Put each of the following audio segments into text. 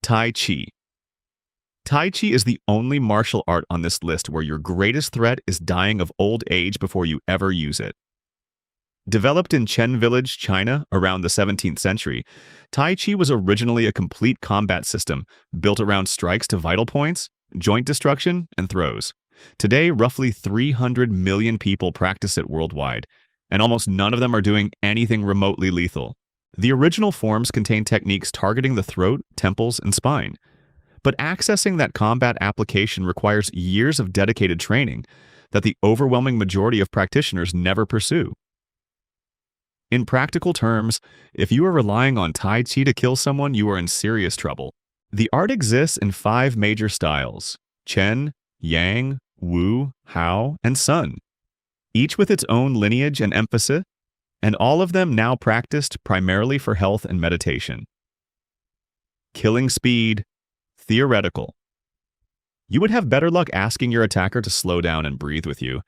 Tai Chi. Tai Chi is the only martial art on this list where your greatest threat is dying of old age before you ever use it. Developed in Chen Village, China, around the 17th century, Tai Chi was originally a complete combat system built around strikes to vital points, joint destruction, and throws. Today, roughly 300 million people practice it worldwide, and almost none of them are doing anything remotely lethal. The original forms contain techniques targeting the throat, temples, and spine. But accessing that combat application requires years of dedicated training that the overwhelming majority of practitioners never pursue. In practical terms, if you are relying on Tai Chi to kill someone, you are in serious trouble. The art exists in 5 major styles: Chen, Yang, Wu, Hao, and Sun, each with its own lineage and emphasis, and all of them now practiced primarily for health and meditation. Killing speed, theoretical. You would have better luck asking your attacker to slow down and breathe with you.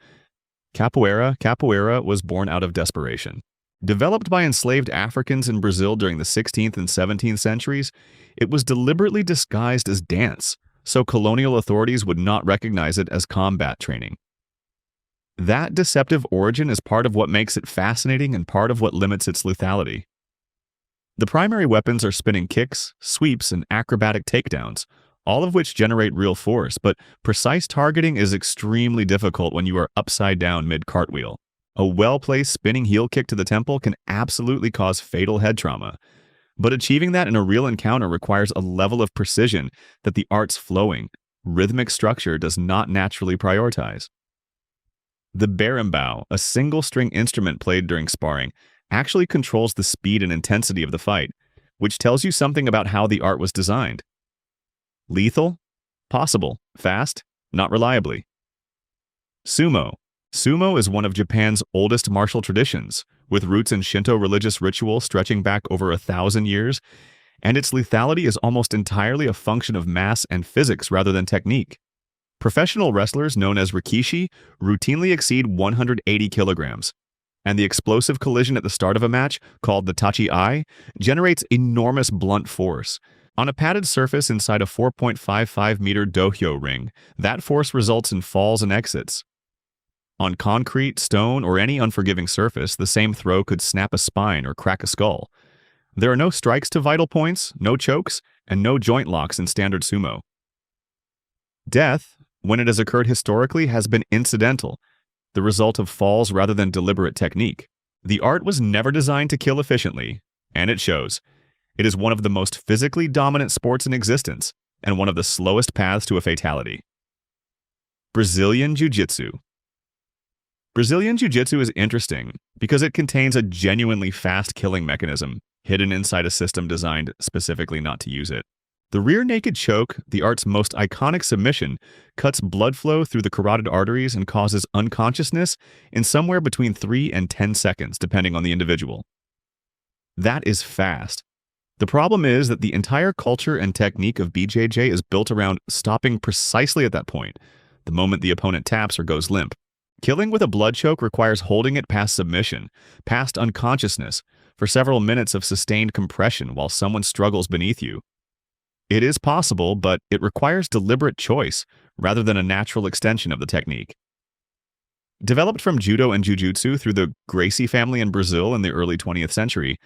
Capoeira was born out of desperation. Developed by enslaved Africans in Brazil during the 16th and 17th centuries, it was deliberately disguised as dance, so colonial authorities would not recognize it as combat training. That deceptive origin is part of what makes it fascinating and part of what limits its lethality. The primary weapons are spinning kicks, sweeps, and acrobatic takedowns, all of which generate real force, but precise targeting is extremely difficult when you are upside down mid-cartwheel. A well-placed spinning heel kick to the temple can absolutely cause fatal head trauma, but achieving that in a real encounter requires a level of precision that the art's flowing, rhythmic structure does not naturally prioritize. The berimbau, a single-string instrument played during sparring, actually controls the speed and intensity of the fight, which tells you something about how the art was designed. Lethal? Possible. Fast? Not reliably. Sumo. Sumo is one of Japan's oldest martial traditions, with roots in Shinto religious ritual stretching back over 1,000 years, and its lethality is almost entirely a function of mass and physics rather than technique. Professional wrestlers known as rikishi routinely exceed 180 kilograms, and the explosive collision at the start of a match, called the tachi-ai, generates enormous blunt force. On a padded surface inside a 4.55-meter dohyo ring, that force results in falls and exits. On concrete, stone, or any unforgiving surface, the same throw could snap a spine or crack a skull. There are no strikes to vital points, no chokes, and no joint locks in standard sumo. Death, when it has occurred historically, has been incidental, the result of falls rather than deliberate technique. The art was never designed to kill efficiently, and it shows. It is one of the most physically dominant sports in existence, and one of the slowest paths to a fatality. Brazilian Jiu-Jitsu. Brazilian Jiu-Jitsu is interesting because it contains a genuinely fast killing mechanism hidden inside a system designed specifically not to use it. The rear naked choke, the art's most iconic submission, cuts blood flow through the carotid arteries and causes unconsciousness in somewhere between 3 and 10 seconds, depending on the individual. That is fast. The problem is that the entire culture and technique of BJJ is built around stopping precisely at that point, the moment the opponent taps or goes limp. Killing with a blood choke requires holding it past submission, past unconsciousness, for several minutes of sustained compression while someone struggles beneath you. It is possible, but it requires deliberate choice rather than a natural extension of the technique. Developed from Judo and Jiu-Jitsu through the Gracie family in Brazil in the early 20th century,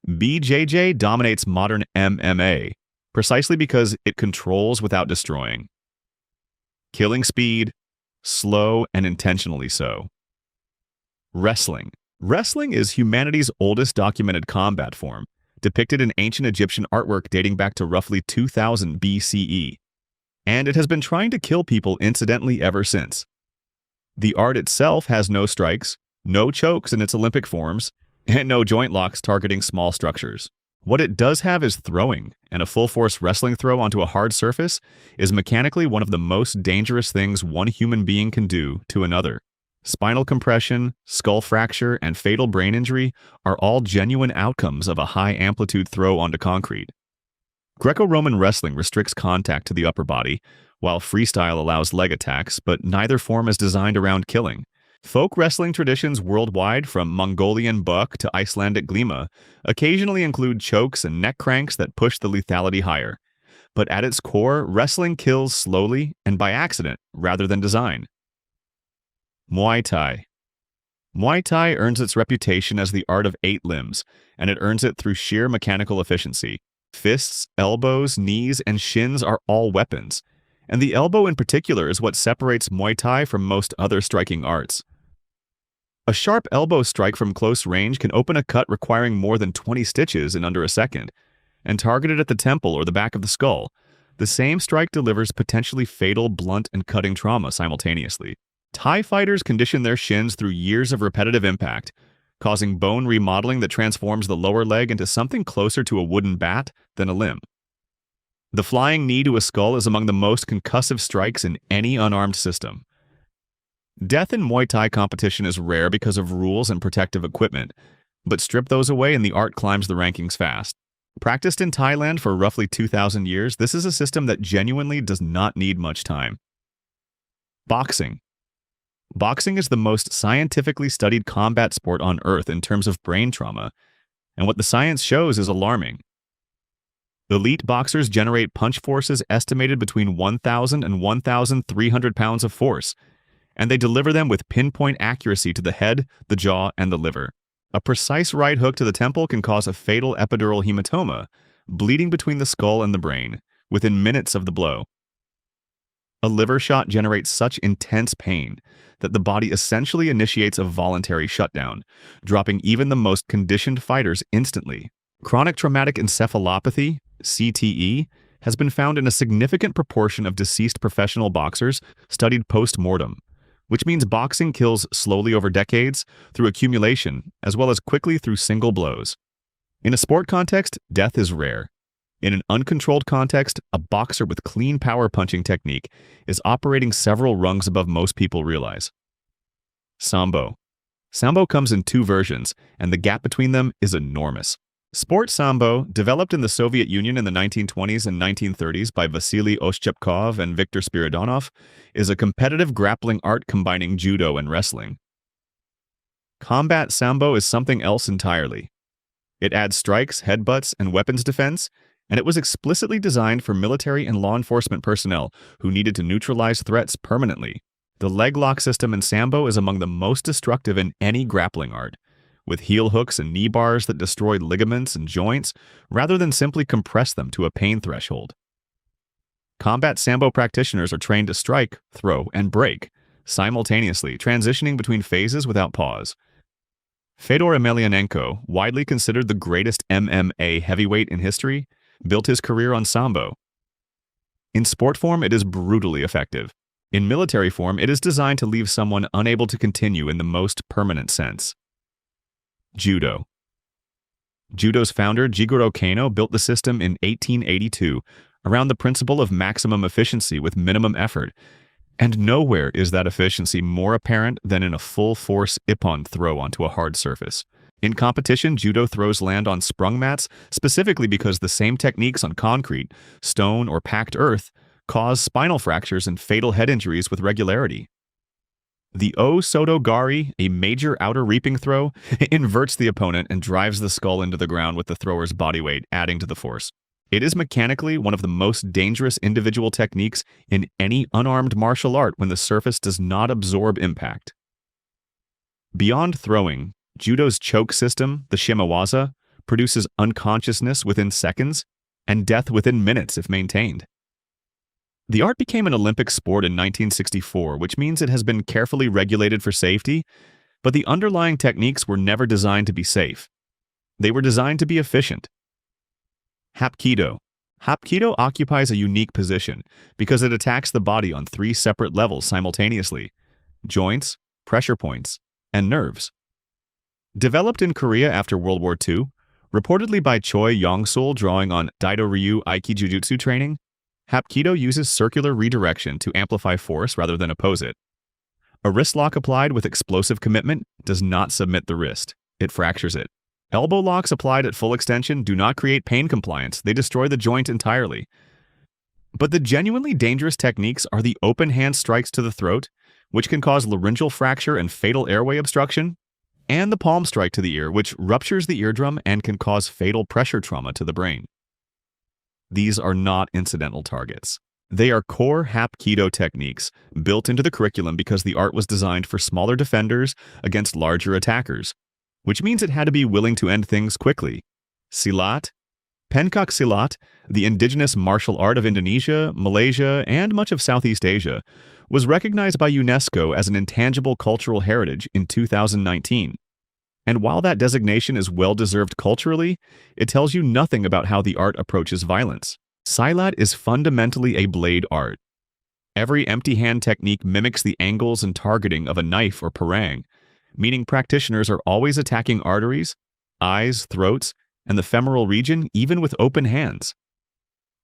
BJJ dominates modern MMA, precisely because it controls without destroying. Killing speed, slow and intentionally so. Wrestling. Wrestling is humanity's oldest documented combat form, depicted in ancient Egyptian artwork dating back to roughly 2000 BCE, and it has been trying to kill people incidentally ever since. The art itself has no strikes, no chokes in its Olympic forms, and no joint locks targeting small structures. What it does have is throwing, and a full-force wrestling throw onto a hard surface is mechanically one of the most dangerous things one human being can do to another. Spinal compression, skull fracture, and fatal brain injury are all genuine outcomes of a high-amplitude throw onto concrete. Greco-Roman wrestling restricts contact to the upper body, while freestyle allows leg attacks, but neither form is designed around killing. Folk wrestling traditions worldwide, from Mongolian buck to Icelandic glima, occasionally include chokes and neck cranks that push the lethality higher. But at its core, wrestling kills slowly and by accident rather than design. Muay Thai. Muay Thai earns its reputation as the art of 8 limbs, and it earns it through sheer mechanical efficiency. Fists, elbows, knees, and shins are all weapons, and the elbow in particular is what separates Muay Thai from most other striking arts. A sharp elbow strike from close range can open a cut requiring more than 20 stitches in under a second, and targeted at the temple or the back of the skull, the same strike delivers potentially fatal, blunt, and cutting trauma simultaneously. Thai fighters condition their shins through years of repetitive impact, causing bone remodeling that transforms the lower leg into something closer to a wooden bat than a limb. The flying knee to a skull is among the most concussive strikes in any unarmed system. Death in Muay Thai competition is rare because of rules and protective equipment, but strip those away and the art climbs the rankings fast. Practiced in Thailand for roughly 2,000 years, this is a system that genuinely does not need much time. Boxing. Boxing is the most scientifically studied combat sport on Earth in terms of brain trauma, and what the science shows is alarming. Elite boxers generate punch forces estimated between 1,000 and 1,300 pounds of force, and they deliver them with pinpoint accuracy to the head, the jaw, and the liver. A precise right hook to the temple can cause a fatal epidural hematoma, bleeding between the skull and the brain, within minutes of the blow. A liver shot generates such intense pain that the body essentially initiates a voluntary shutdown, dropping even the most conditioned fighters instantly. Chronic traumatic encephalopathy, CTE, has been found in a significant proportion of deceased professional boxers studied post-mortem, which means boxing kills slowly over decades through accumulation as well as quickly through single blows. In a sport context, death is rare. In an uncontrolled context, a boxer with clean power punching technique is operating several rungs above most people realize. Sambo. Sambo comes in 2 versions, and the gap between them is enormous. Sport Sambo, developed in the Soviet Union in the 1920s and 1930s by Vasily Oshchepkov and Viktor Spiridonov, is a competitive grappling art combining judo and wrestling. Combat Sambo is something else entirely. It adds strikes, headbutts, and weapons defense, and it was explicitly designed for military and law enforcement personnel who needed to neutralize threats permanently. The leg lock system in Sambo is among the most destructive in any grappling art, with heel hooks and knee bars that destroy ligaments and joints rather than simply compress them to a pain threshold. Combat Sambo practitioners are trained to strike, throw, and break, simultaneously transitioning between phases without pause. Fedor Emelianenko, widely considered the greatest MMA heavyweight in history, built his career on Sambo. In sport form, it is brutally effective. In military form, it is designed to leave someone unable to continue in the most permanent sense. Judo. Judo's founder, Jigoro Kano, built the system in 1882 around the principle of maximum efficiency with minimum effort, and nowhere is that efficiency more apparent than in a full-force ippon throw onto a hard surface. In competition, judo throws land on sprung mats specifically because the same techniques on concrete, stone, or packed earth cause spinal fractures and fatal head injuries with regularity. The O-Soto Gari, a major outer reaping throw, inverts the opponent and drives the skull into the ground with the thrower's body weight, adding to the force. It is mechanically one of the most dangerous individual techniques in any unarmed martial art when the surface does not absorb impact. Beyond throwing, Judo's choke system, the shimawaza, produces unconsciousness within seconds and death within minutes if maintained. The art became an Olympic sport in 1964, which means it has been carefully regulated for safety, but the underlying techniques were never designed to be safe. They were designed to be efficient. Hapkido. Hapkido occupies a unique position because it attacks the body on 3 separate levels simultaneously: joints, pressure points, and nerves. Developed in Korea after World War II, reportedly by Choi Yong-sul drawing on Daido Ryu Aiki Jiu-Jitsu training, Hapkido uses circular redirection to amplify force rather than oppose it. A wrist lock applied with explosive commitment does not submit the wrist, it fractures it. Elbow locks applied at full extension do not create pain compliance, they destroy the joint entirely. But the genuinely dangerous techniques are the open hand strikes to the throat, which can cause laryngeal fracture and fatal airway obstruction, and the palm strike to the ear, which ruptures the eardrum and can cause fatal pressure trauma to the brain. These are not incidental targets. They are core Hapkido techniques built into the curriculum because the art was designed for smaller defenders against larger attackers, which means it had to be willing to end things quickly. Silat, Pencak Silat, the indigenous martial art of Indonesia, Malaysia, and much of Southeast Asia, was recognized by UNESCO as an intangible cultural heritage in 2019. And while that designation is well-deserved culturally, it tells you nothing about how the art approaches violence. Silat is fundamentally a blade art. Every empty hand technique mimics the angles and targeting of a knife or parang, meaning practitioners are always attacking arteries, eyes, throats, and the femoral region even with open hands.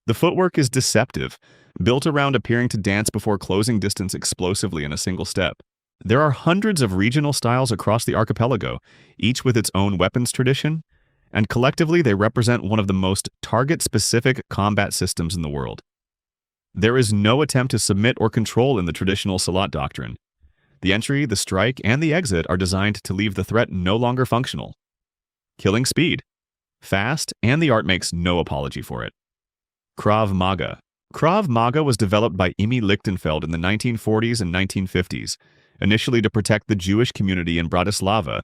The footwork is deceptive, built around appearing to dance before closing distance explosively in a single step. There are hundreds of regional styles across the archipelago, each with its own weapons tradition, and collectively they represent one of the most target-specific combat systems in the world. There is no attempt to submit or control in the traditional Silat doctrine. The entry, the strike, and the exit are designed to leave the threat no longer functional. Killing speed, fast, and the art makes no apology for it. Krav Maga. Krav Maga was developed by Imi Lichtenfeld in the 1940s and 1950s, initially to protect the Jewish community in Bratislava,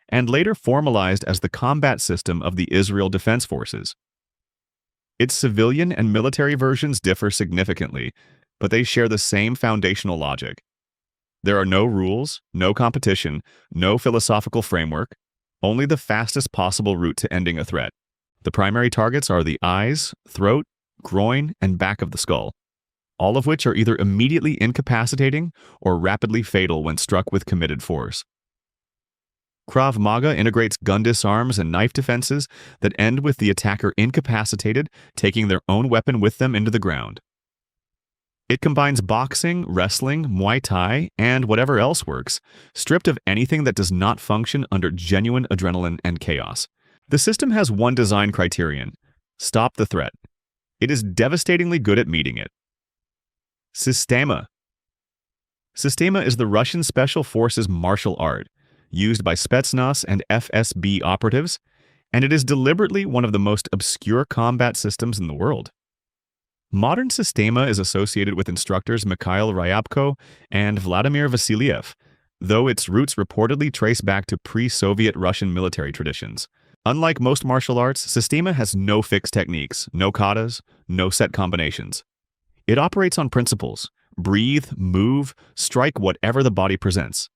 and later formalized as the combat system of the Israel Defense Forces. Its civilian and military versions differ significantly, but they share the same foundational logic. There are no rules, no competition, no philosophical framework, only the fastest possible route to ending a threat. The primary targets are the eyes, throat, groin, and back of the skull, all of which are either immediately incapacitating or rapidly fatal when struck with committed force. Krav Maga integrates gun disarms and knife defenses that end with the attacker incapacitated, taking their own weapon with them into the ground. It combines boxing, wrestling, Muay Thai, and whatever else works, stripped of anything that does not function under genuine adrenaline and chaos. The system has one design criterion: stop the threat. It is devastatingly good at meeting it. Systema. Systema is the Russian Special Forces martial art, used by Spetsnaz and FSB operatives, and it is deliberately one of the most obscure combat systems in the world. Modern Systema is associated with instructors Mikhail Ryabko and Vladimir Vasiliev, though its roots reportedly trace back to pre-Soviet Russian military traditions. Unlike most martial arts, Systema has no fixed techniques, no katas, no set combinations. It operates on principles: breathe, move, strike whatever the body presents.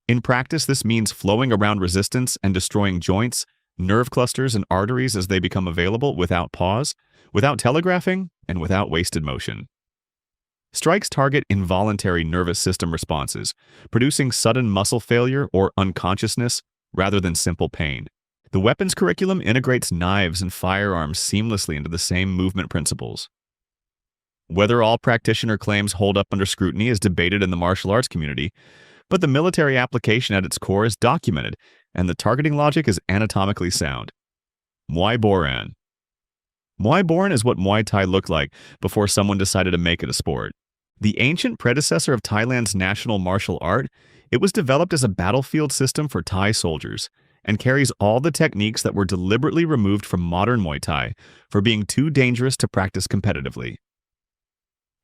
In practice, this means flowing around resistance and destroying joints, nerve clusters, and arteries as they become available without pause, without telegraphing, and without wasted motion. Strikes target involuntary nervous system responses, producing sudden muscle failure or unconsciousness rather than simple pain. The weapons curriculum integrates knives and firearms seamlessly into the same movement principles. Whether all practitioner claims hold up under scrutiny is debated in the martial arts community, but the military application at its core is documented, and the targeting logic is anatomically sound. Muay Boran. Muay Boran is what Muay Thai looked like before someone decided to make it a sport. The ancient predecessor of Thailand's national martial art, it was developed as a battlefield system for Thai soldiers, and carries all the techniques that were deliberately removed from modern Muay Thai for being too dangerous to practice competitively.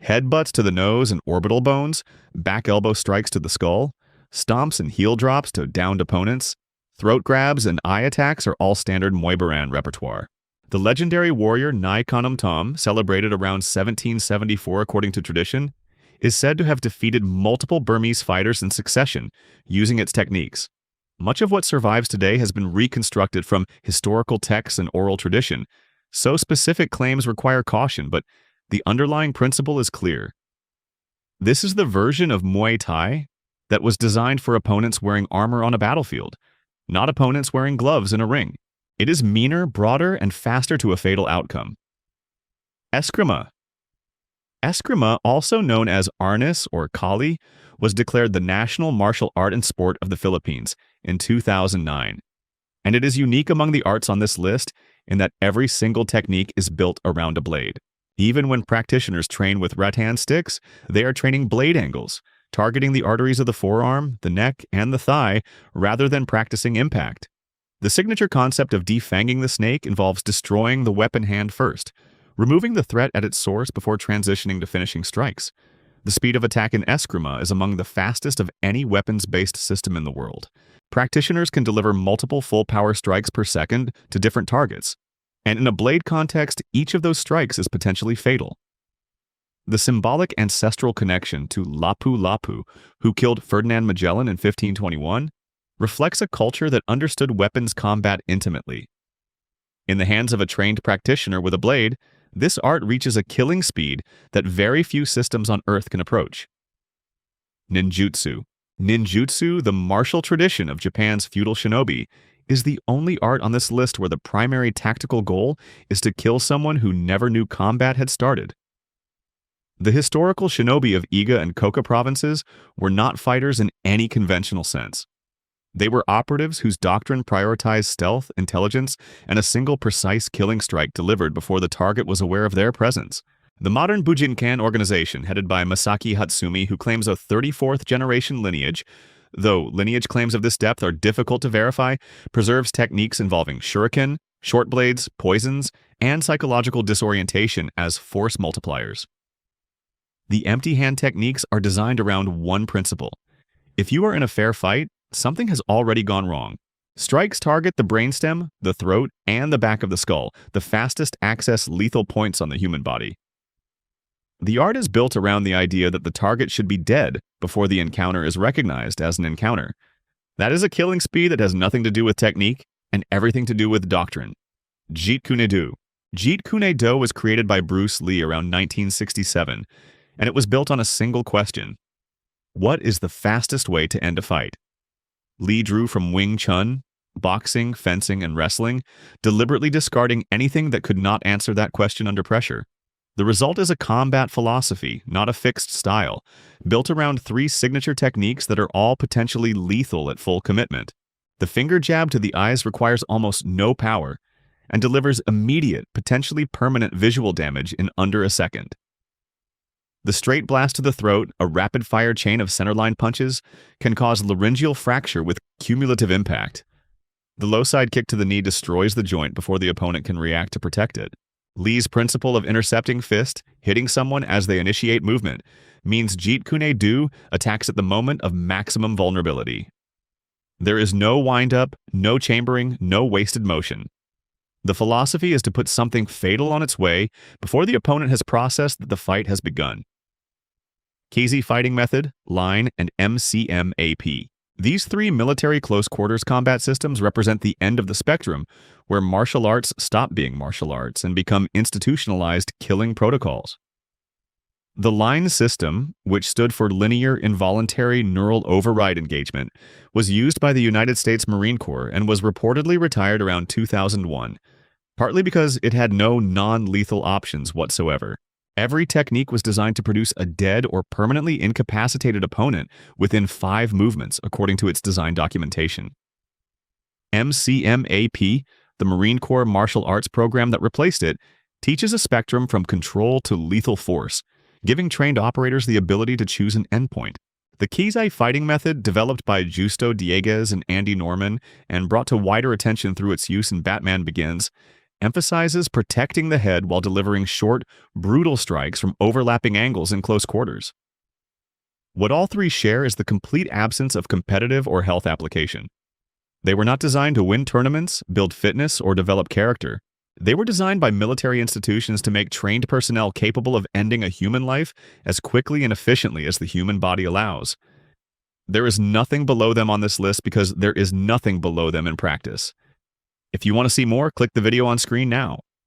Headbutts to the nose and orbital bones, back elbow strikes to the skull, stomps and heel drops to downed opponents, throat grabs and eye attacks are all standard Muay Boran repertoire. The legendary warrior Nai Kanum Tom, celebrated around 1774 according to tradition, is said to have defeated multiple Burmese fighters in succession using its techniques. Much of what survives today has been reconstructed from historical texts and oral tradition, so specific claims require caution, but the underlying principle is clear. This is the version of Muay Thai that was designed for opponents wearing armor on a battlefield, not opponents wearing gloves in a ring. It is meaner, broader, and faster to a fatal outcome. Eskrima. Eskrima, also known as Arnis or Kali, was declared the national martial art and sport of the Philippines in 2009. And it is unique among the arts on this list in that every single technique is built around a blade. Even when practitioners train with rattan sticks, they are training blade angles, targeting the arteries of the forearm, the neck, and the thigh, rather than practicing impact. The signature concept of defanging the snake involves destroying the weapon hand first, removing the threat at its source before transitioning to finishing strikes. The speed of attack in Eskrima is among the fastest of any weapons-based system in the world. Practitioners can deliver multiple full-power strikes per second to different targets, and in a blade context, each of those strikes is potentially fatal. The symbolic ancestral connection to Lapu-Lapu, who killed Ferdinand Magellan in 1521, reflects a culture that understood weapons combat intimately. In the hands of a trained practitioner with a blade, this art reaches a killing speed that very few systems on Earth can approach. Ninjutsu. Ninjutsu, the martial tradition of Japan's feudal shinobi, is the only art on this list where the primary tactical goal is to kill someone who never knew combat had started. The historical shinobi of Iga and Koka provinces were not fighters in any conventional sense. They were operatives whose doctrine prioritized stealth, intelligence, and a single precise killing strike delivered before the target was aware of their presence. The modern Bujinkan organization, headed by Masaki Hatsumi, who claims a 34th-generation lineage, though lineage claims of this depth are difficult to verify, preserves techniques involving shuriken, short blades, poisons, and psychological disorientation as force multipliers. The empty hand techniques are designed around one principle. If you are in a fair fight, something has already gone wrong. Strikes target the brainstem, the throat, and the back of the skull, the fastest access lethal points on the human body. The art is built around the idea that the target should be dead before the encounter is recognized as an encounter. That is a killing speed that has nothing to do with technique and everything to do with doctrine. Jeet Kune Do. Jeet Kune Do was created by Bruce Lee around 1967, and it was built on a single question. What is the fastest way to end a fight? Lee drew from Wing Chun, boxing, fencing, and wrestling, deliberately discarding anything that could not answer that question under pressure. The result is a combat philosophy, not a fixed style, built around 3 signature techniques that are all potentially lethal at full commitment. The finger jab to the eyes requires almost no power and delivers immediate, potentially permanent visual damage in under a second. The straight blast to the throat, a rapid-fire chain of centerline punches, can cause laryngeal fracture with cumulative impact. The low side kick to the knee destroys the joint before the opponent can react to protect it. Lee's principle of intercepting fist, hitting someone as they initiate movement, means Jeet Kune Do attacks at the moment of maximum vulnerability. There is no wind-up, no chambering, no wasted motion. The philosophy is to put something fatal on its way before the opponent has processed that the fight has begun. Keizi fighting method, line, and MCMAP. These 3 military close-quarters combat systems represent the end of the spectrum, where martial arts stop being martial arts and become institutionalized killing protocols. The line system, which stood for Linear Involuntary Neural Override Engagement, was used by the United States Marine Corps and was reportedly retired around 2001, partly because it had no non-lethal options whatsoever. Every technique was designed to produce a dead or permanently incapacitated opponent within 5 movements, according to its design documentation. MCMAP, the Marine Corps martial arts program that replaced it, teaches a spectrum from control to lethal force, giving trained operators the ability to choose an endpoint. The Keizi fighting method, developed by Justo Dieguez and Andy Norman and brought to wider attention through its use in Batman Begins, emphasizes protecting the head while delivering short, brutal strikes from overlapping angles in close quarters. What all 3 share is the complete absence of competitive or health application. They were not designed to win tournaments, build fitness, or develop character. They were designed by military institutions to make trained personnel capable of ending a human life as quickly and efficiently as the human body allows. There is nothing below them on this list because there is nothing below them in practice. If you want to see more, click the video on screen now.